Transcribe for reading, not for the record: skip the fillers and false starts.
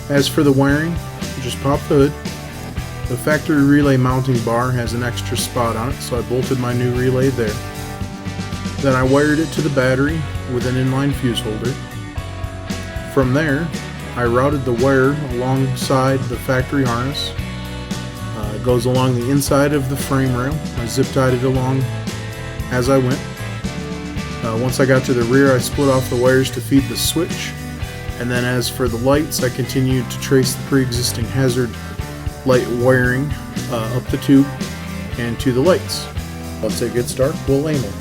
As for the wiring, just pop the hood. The factory relay mounting bar has an extra spot on it, so I bolted my new relay there. Then I wired it to the battery with an inline fuse holder. From there, I routed the wire alongside the factory harness. It goes along the inside of the frame rail. I zip tied it along as I went. Once I got to the rear, I split off the wires to feed the switch. And then as for the lights, I continued to trace the pre-existing hazard light wiring up the tube and to the lights. Once it gets dark, we'll aim them.